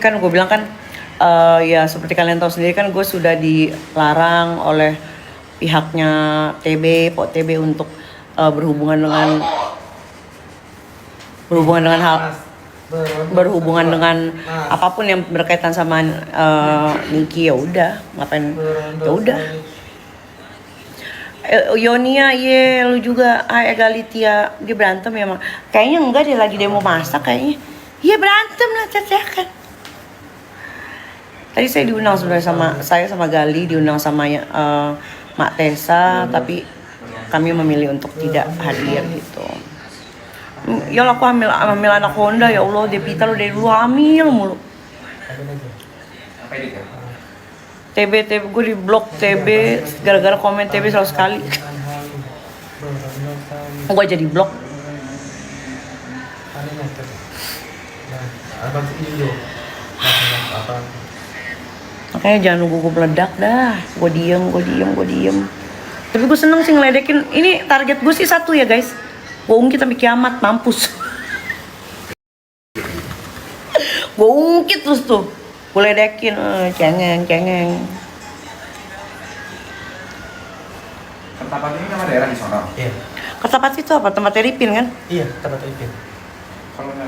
kan gue bilang kan ya seperti kalian tahu sendiri kan gue sudah dilarang oleh pihaknya TB, Pok TB untuk berhubungan dengan apapun yang berkaitan sama Niki. Ya udah, ngapain? Ya udah. Yonia, ye lu juga, Hai Egalitia, dia berantem ya, kayaknya enggak, dia lagi demo masak kayaknya. Iya berantem lah, cacakan. Tadi saya diundang sebenarnya sama Gali, diundang sama Mak Tessa, tapi kami memilih untuk tidak hadir gitu. Ya aku hamil anak Honda, ya Allah, Devita lu dari dulu hamil mulu. TB gue di blok TB gara-gara komen TB 100 kali. Gue jadi blok. Makanya jangan nunggu gue meledak dah. Gue diem. Tapi gue seneng sih ngeledekin. Ini target gue sih 1 ya guys. Gue ungkit sampai kiamat, mampus. Gue ungkit terus tuh. Gue ledekin, cengeng. Kertapat ini nama daerah di Sorong? Iya. Kertapat itu apa? Tempat Teripin kan? Iya, tempat Teripin. Kalau nggak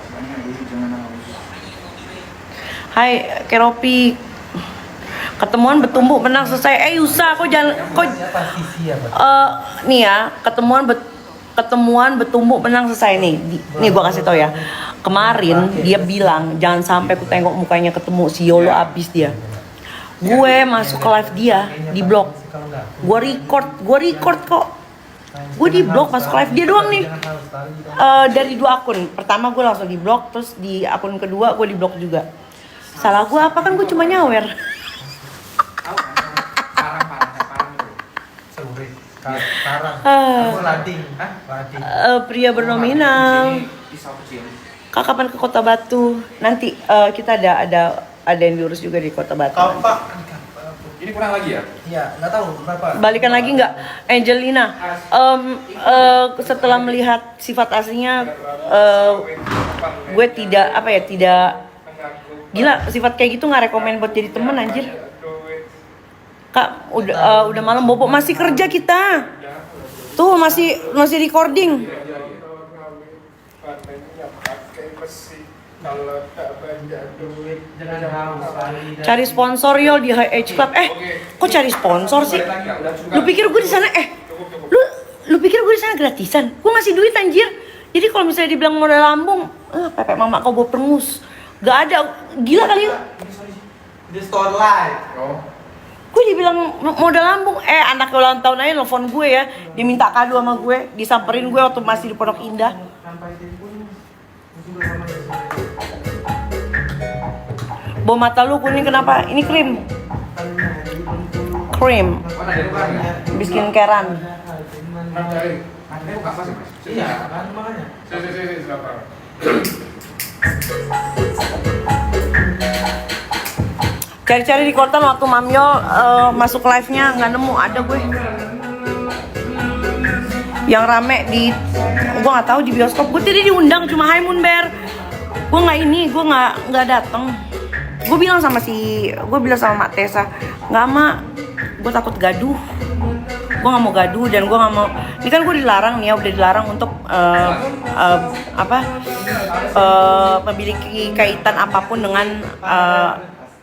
banyak dulu jangan haus. Hai Keropi, ketemuan bertumbuk menang selesai. Yusa, kok jangan nih ya, ketemuan bertumbuk menang selesai nih. Nih gua kasih tau ya. Kemarin dia bilang jangan sampai aku tengok mukanya ketemu si Yolo abis dia. Gue masuk ke live dia di blog. Gue record kok. Gue di blog masuk ke live dia doang nih. Dari 2 akun. Pertama gue langsung di blog, terus di akun kedua gue di blog juga. Salah gue apa, kan gue cuma nyawer. Pria bernominal. Kak kapan ke Kota Batu? Nanti kita ada yang diurus juga di Kota Batu. Ini kurang lagi ya? Iya, nggak tahu berapa. Balikan lagi nggak, Angelina? Setelah melihat sifat aslinya, gue tidak gila, sifat kayak gitu nggak rekomen buat jadi temen anjir. Kak, udah malam, bobo masih kerja kita. Tuh masih recording. Cari sponsor yo di High Age Club. Kok cari sponsor sih? Lu pikir gue di sana lu pikir gue di sana gratisan? Gue ngasih duit anjir. Jadi kalau misalnya dibilang modal lambung, pepek mama kau bawa perengus. Gak ada, gila kali. Di store live. Gue dibilang modal lambung. Anak ulang tahun aja nelfon gue ya. Dia minta kado sama gue, disamperin gue waktu masih di Pondok Indah. Bau mata lu kuning kenapa? Ini krim. Biskin keran. Iya, kan makanya. Cari-cari di kota waktu Mamyol masuk live-nya nggak nemu, ada gue. Yang rame gue nggak tahu di bioskop. Gue tadi diundang cuma Hai Munber. Gue nggak datang. Gue bilang sama Mak Tessa, nggak Mak, gue takut gaduh. Gue nggak mau gaduh dan gue nggak mau. Ini kan gue dilarang nih ya, udah dilarang untuk memiliki kaitan apapun dengan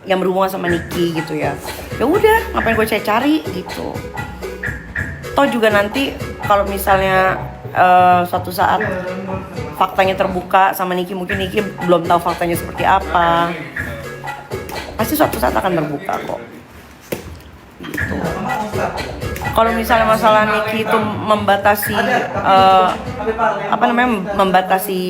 yang berhubungan sama Niki gitu ya. Ya udah, ngapain gue cari gitu. Toh juga nanti kalau misalnya suatu saat faktanya terbuka sama Niki, mungkin Niki belum tahu faktanya seperti apa. Pasti suatu saat akan terbuka kok. Gitu. Kalau misalnya masalah Niki itu membatasi membatasi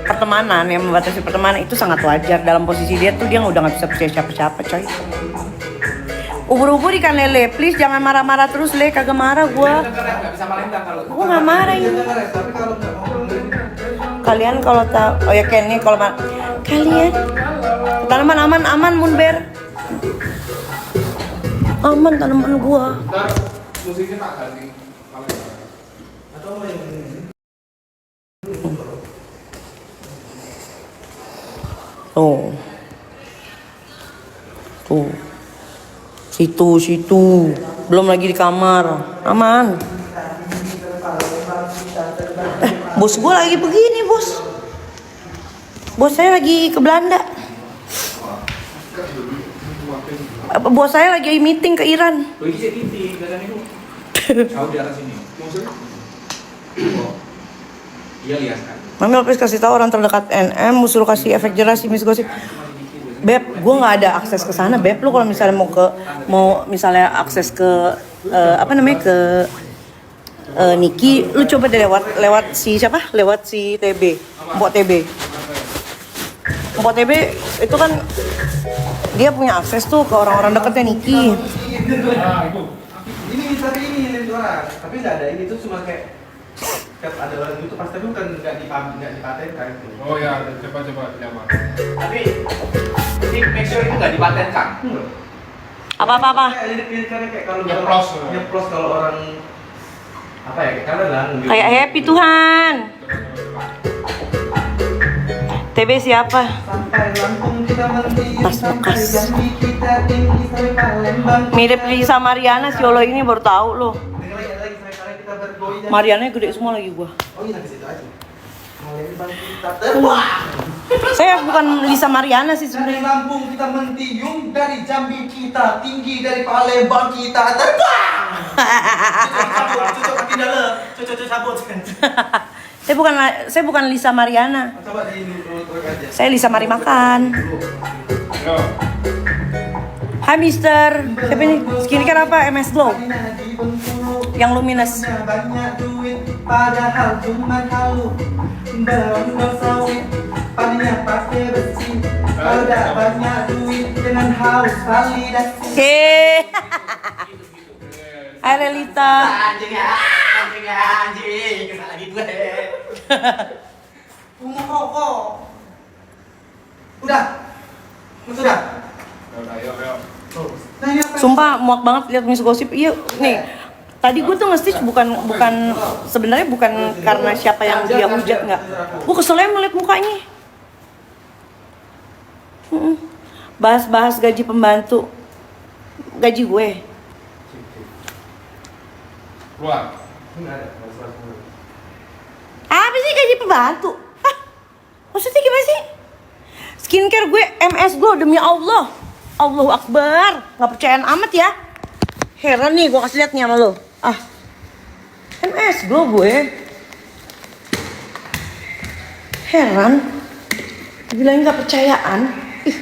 pertemanan, yang membatasi pertemanan itu sangat wajar. Dalam posisi dia tuh dia udah nggak bisa percaya siapa-siapa coy. Ubur-ubur ikan lele, please jangan marah-marah terus le, kagak marah gua nggak marah ini. Kalian kalau tahu, oh ya Kenny kalau kalian tanaman aman Munber, aman tanaman gua. Tuh. Tuh. Situ. Belum lagi di kamar. Aman. Bos gue lagi begini, bos. Bos saya lagi ke Belanda. Bos saya lagi meeting ke Iran. Kau di atas sini. Iya lihat kan. Mami Lopez kasih tahu orang terdekat NM, suruh kasih efek jelas si Miss Gosip. Beb, gue nggak ada akses ke sana. Beb, lu kalau misalnya mau misalnya akses ke ke Niki, lu coba deh lewat si siapa? Lewat si TB, Mbok TB. Mbok TB itu kan dia punya akses tuh ke orang-orang dekatnya Niki. Ini tapi ini orang, tapi nggak ada ini tuh cuma kayak ada orang itu pasti bukan nggak dipatenkan itu. Oh ya, coba lihat. Tapi ini make sure itu nggak dipatenkan. Apa? Kayak kalau Nyeplos. nyeplos kalau orang apa ya kayak kadang Kayak happy Tuhan. TB siapa? sampai Lampung kita mentiup Pas sampai bekas. Jambi kita tinggi sampai Palembang. Mirip Lisa Mariana si Olo ini baru tahu loh. Dengar lagi sampai kalian kita bergoyang. Mariana gede semua lagi gua. Oh iya ke situ aja. Palembang kita terbang. Saya bukan Lisa Mariana sih Dari sebenarnya. Lampung kita mentiup, dari Jambi kita tinggi, dari Palembang kita terbang. Cucuk kaki dalam, cucuk sabut. Saya bukan Lisa Mariana. Coba di urut aja. Saya Lisa Mari Makan. Yo. Hai Mister. Siapa ini? Skincare apa? MS Glow. Padinya di Bengkulu, Yang luminous. punya banyak duit, padahal cuma halu. Berondong sawit, padinya pakai besi. Kalau tak banyak duit, dengan haus validasi. Hehehe. Hai Relita. Anjing, kesal lagi gue. Ngomong rokok. Udah. Sudah. Ayo. Nah, ini apa? Sumpah muak banget lihat Miss Gosip. Iya, nih. Tadi gue tuh nge-stitch bukan sebenarnya bukan karena siapa yang dia hujat nggak. Gue keselnya melihat mukanya. Bahas gaji pembantu. Gaji gue. Keluar. Enggak ada. Apa sih gaji pembantu? Hah? Maksudnya gimana sih? Skincare gue MS Glow demi Allah. Allahu Akbar. Gak percayaan amat ya. Heran nih gue kasih liat nih sama lo. MS Glow gue. Heran. Bilangin gak percayaan. Ih.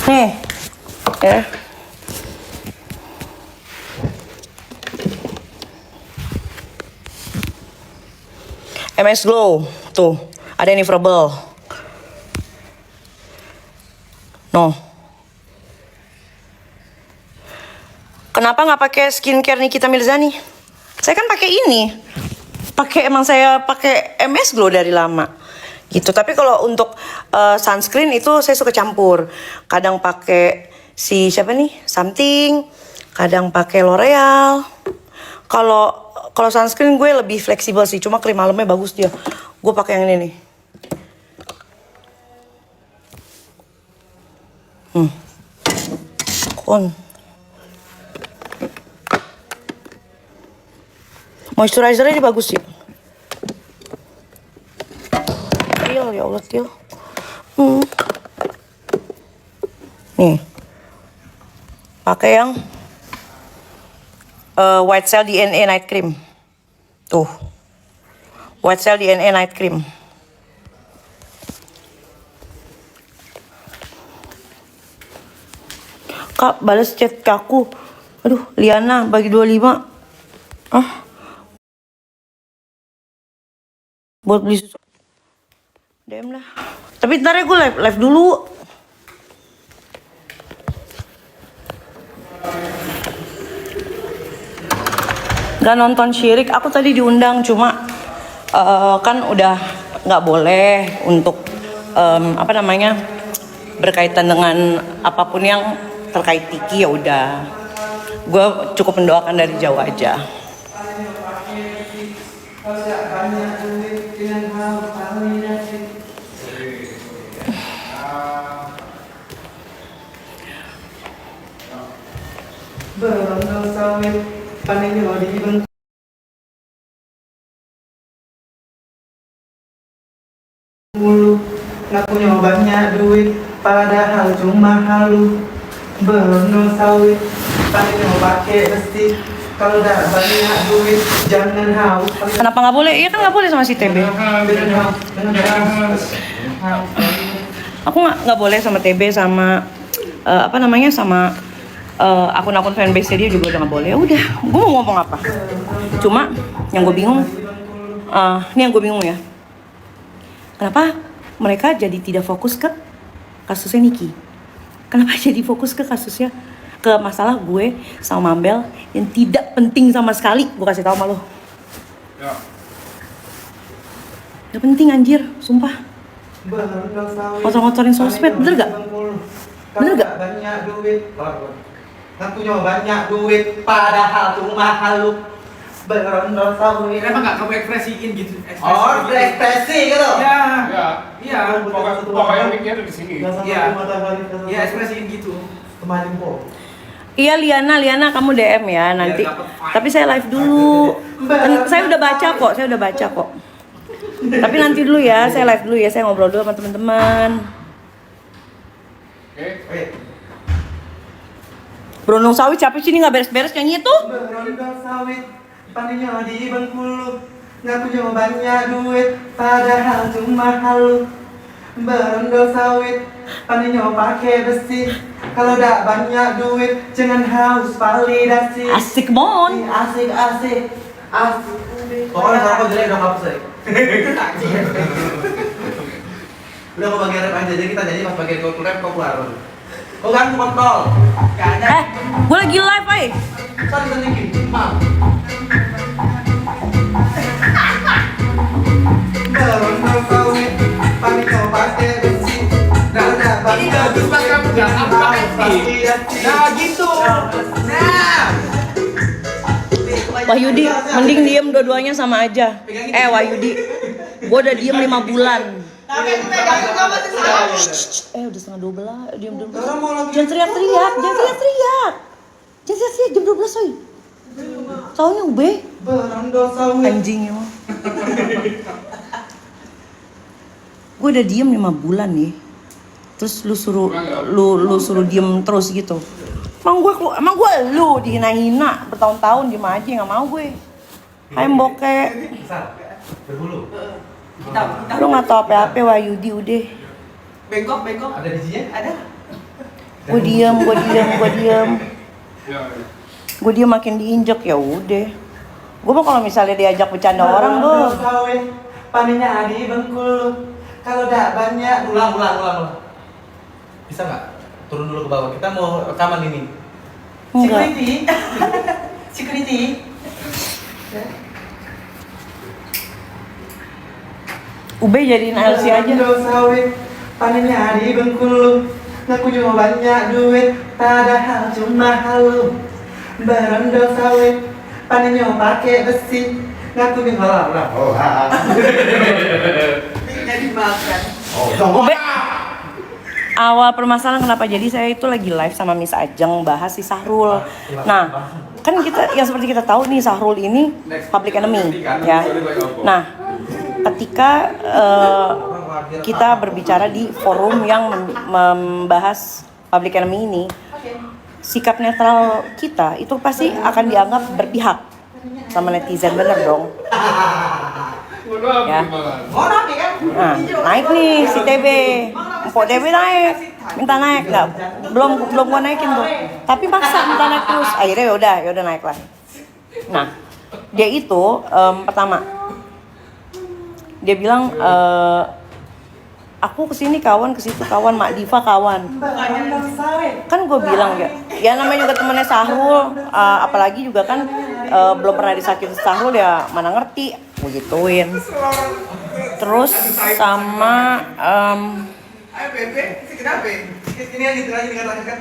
Nih. Ya. MS Glow. Tuh, ada ini verbal. No. Kenapa nggak pakai skincare Nikita Mirzani? Saya kan pakai ini. Emang saya pakai MS Glow dari lama. Gitu. Tapi kalau untuk sunscreen itu saya suka campur. Kadang pakai si siapa nih? Something. Kadang pakai L'Oreal. Kalau sunscreen gue lebih fleksibel sih. Cuma krim malamnya bagus dia. Gue pakai yang ini nih. Moisturizernya ini bagus sih. Ya Allah, Til. Nih. Pakai yang White Cell DNA Night Cream. Tuh. White Cell DNA Night Cream. Kak, balas chat ke aku. Aduh, Liana bagi 25. Buat beli susu. DM lah. Tapi ntar ya gue live dulu. Nggak nonton Syirik, aku tadi diundang cuma kan udah nggak boleh untuk apa namanya berkaitan dengan apapun yang terkait Tiki. Ya udah, gue cukup mendoakan dari jauh aja. Berondong sawit panennya di Bengkulu. Nggak punya banyak duit, padahal cuma halu. Berondong sawit panennya pakai besi. Kalau udah banyak duit, jangan haus. Kenapa nggak boleh? Iya kan nggak boleh sama si TB. Aku nggak boleh sama TB, sama apa namanya, sama akun-akun fanbase dia juga udah nggak boleh. Udah, gue mau ngomong apa? Cuma yang gue bingung, ini yang gue bingung ya. Kenapa mereka jadi tidak fokus ke kasusnya Niki? Kenapa jadi fokus ke kasusnya, ke masalah gue sama Mambel yang tidak penting sama sekali? Gue kasih tau sama lo. Ya. Gak penting anjir, sumpah. Kotor-kotorin sosmed, bener gak? Bener gak? Banyak duit, nggak punya banyak duit, padahal cuma halu. Berondong sawit. Kenapa nggak kamu ekspresiin gitu? Oh, ekspresi gitu. Ya, Ya. iya. Pokoknya mikir di sini. Iya. Ya ekspresiin gitu. Kemarin kok. Iya Liana kamu DM ya nanti. Tapi saya live dulu. Saya udah baca kok. Tapi nanti dulu ya, saya live dulu ya, saya ngobrol dulu sama teman-teman. Oke. Berondong sawit siapa sih ini nggak beres-beres nyanyi itu? Berondong sawit panennya di Bengkulu. Nggak punya banyak duit, padahal cuma halu. Berondong sawit panennya pakai besi. Kalau udah banyak duit, jangan haus validasi. Asik mon. Asik. Pokoknya kalau kau jelek dong hapus aja. Udah kau bagian rap aja, jadi kita jadi pas bagian kau rap kau keluar. Kau kan kontrol. Gak ada. Gue lagi live ay. Sorry sedikit, maaf. Berondong sawit panennya pakai besi. Ini bagus banget kamu nggak kamu pakai sih. Nah gitu. Nah. Wahyudi, mending diem dua-duanya sama aja. Wahyudi, gue udah diem 5 bulan. Tapi aku pegangin kamu masih salah. Udah setengah 12, diem dulu. Jangan teriak-teriak. Jam 12 soy. Taunya ube. Berondong sawit. Anjing emang. Gue udah diem 5 bulan nih. Terus lu suruh diem terus gitu. Emang gue lu dihina-hina bertahun-tahun, diem aja, nggak mau gue. Ayam bokek. Berbulu. Lu nggak tau apa-apa Wahyudi udah. Bengkok. Ada bijinya? Ada. Gue diem. Ya. Gue diem makin diinjek ya udah. Gue mah kalau misalnya diajak bercanda orang tuh. Sawit panennya di Bengkulu. Kalau udah banyak, ulang. Bisa nggak? Turun dulu ke bawah. Kita mau rekaman ini. Enggak. Security. Ube jadiin LC aja. Berondong sawit panennya di Bengkulu. Nggak punya banyak duit, padahal cuma halu. Berondong sawit panennya pakai besi. Nggak punya ulang. Jadi makan. Ube. Awal permasalahan kenapa jadi saya itu lagi live sama Miss Ajeng bahas si Sahrul. Nah, kan kita yang seperti kita tahu nih Sahrul ini public enemy ya. Nah, ketika kita berbicara di forum yang membahas public enemy ini, sikap netral kita itu pasti akan dianggap berpihak sama netizen, bener dong. Ya. Nah, naik nih si TB. Mpok TB naik. Minta naik enggak? Belum gua naikin tuh. Tapi maksa minta naik terus. Akhirnya ya udah naik lah. Nah, dia itu pertama dia bilang aku kesini kawan, ke situ kawan, Mak Diva kawan. Berondong sawit. Kan gue bilang ya namanya juga temennya Sahrul, apalagi juga kan belum pernah disakitin Sahrul ya mana ngerti, gue gituin. Terus sama Ayo bebe, sih kenapa? Ini yang gitu aja dikatakan.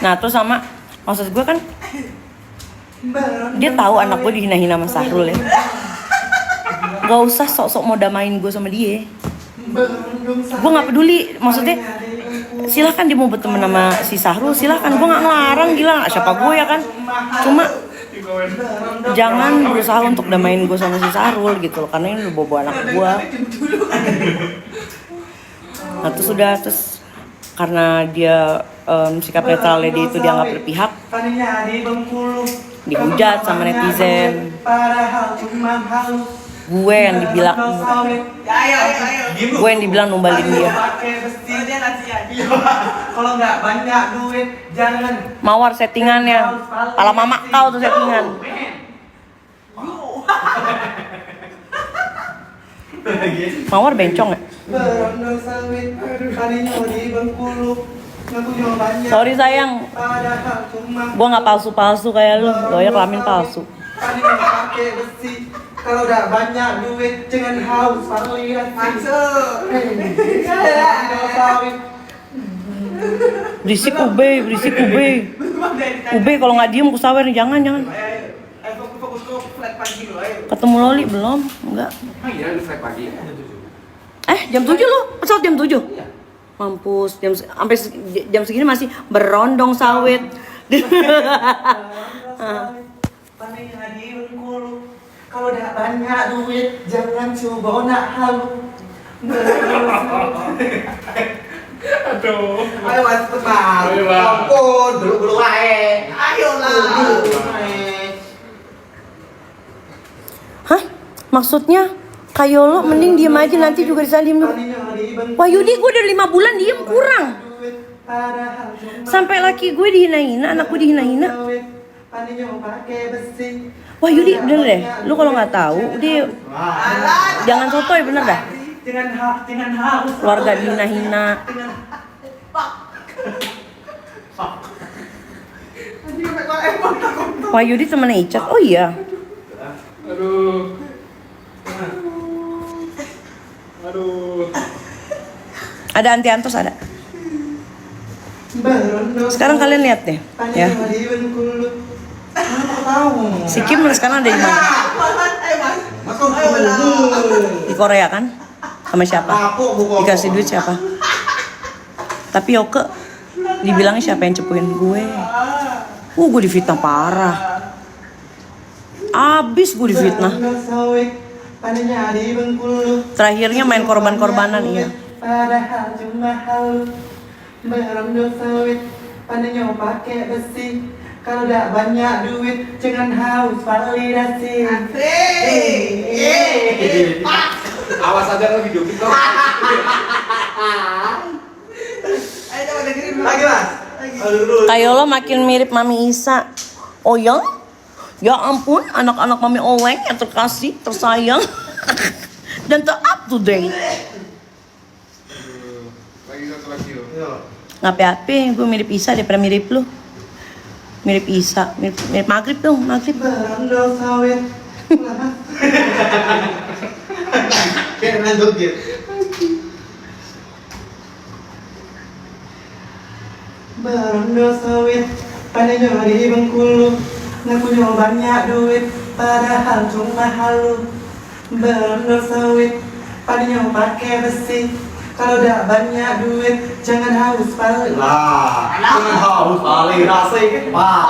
nah terus sama maksud gue kan dia tahu anak gue dihina-hina sama Sahrul ya. Gak usah sok-sok mau damain gue sama dia. Gue nggak peduli, maksudnya silahkan dia mau berteman sama si Sahrul, silahkan, gue nggak ngelarang, gila siapa gue ya kan. Cuma jangan berusaha untuk damain gue sama si Sahrul gitu loh, karena ini udah bawa anak gue. Nah terus udah, terus karena dia sikap netralnya dia itu dianggap berpihak, dihujat sama netizen. Gue yang dibilang gue yang dibilang numbalin dia. Kalau nggak banyak duit jangan Mawar settingannya, pala mama kau tuh settingan. Mawar bencong ya? berondong sawit, tadinya di Bengkulu, ngaku nyawa banyak. Sorry sayang, Padahal cuma gue nggak palsu-palsu kayak lu, lo ya kelamin palsu. tadinya pakai besi. Kalau udah banyak duit jangan haus variasi. Masuk. Berondong sawit. Berisik berisik ube kalau nggak diem ku sawer nih, jangan. Ayo fokus ke flat pagi lo, ayo. Ketemu Loli belum? Enggak. Oh iya, lu flat pagi. Jam 7 lu, pesawat jam 7. Mampus, sampai jam segini masih berondong sawit. Tadinya di Bengkulu. Kalau udah banyak duit jangan coba nak halu. Aduh. Ayo mas teman. Ayo, Bang. Ampun, dulu wae. Ayolah. Hah? Maksudnya Kayolo mending diem aja, nanti juga disalim dulu. Wah Yudi, gue udah 5 bulan diem kurang. Sampai laki gue dihina-hina, anak gue dihina-hina. Wah Yudi, bener deh. Lu kalau nggak tahu, dia jangan sotoy, bener dah. Jangan harus Keluarga dihina-hina. Wah Yudi temennya Icat. Oh iya. Aduh. Ada anti antos ada. Sekarang kalian lihat deh, ya. Si Kim sekarang ada di mana? Di Korea kan? Sama siapa? Dikasih duit siapa? Tapi Yoke dibilangnya siapa yang cepuin gue? Gue difitnah parah. Abis gue difitnah. Terakhirnya main korban-korbanan, iya. Padahal cuma halu. Berondong sawit, pandainya pakai besi. Kalau udah banyak duit jangan haus validasi. Awas aja lo video kita. Ayo coba dengerin Lagi mas. Kayolo makin mirip Mami Isa. Oh ya? Ya ampun, anak-anak Mami Oleng yang terkasih, tersayang, dan ter-up to date. Lagi satu lagi yo. Ngapain gue mirip Isa daripada mirip lu. Mirip Isa, mirip Maghrib dong, Maghrib. Berondong sawit. Kayak nanduk gitu. Berondong sawit, pandainya di Bengkulu. Ngaku nyawa banyak duit, padahal cuma halu. Berondong sawit, pandainya pakai besi. Kalau udah banyak duit, jangan haus validasi. Lah, jangan haus validasi, Pak.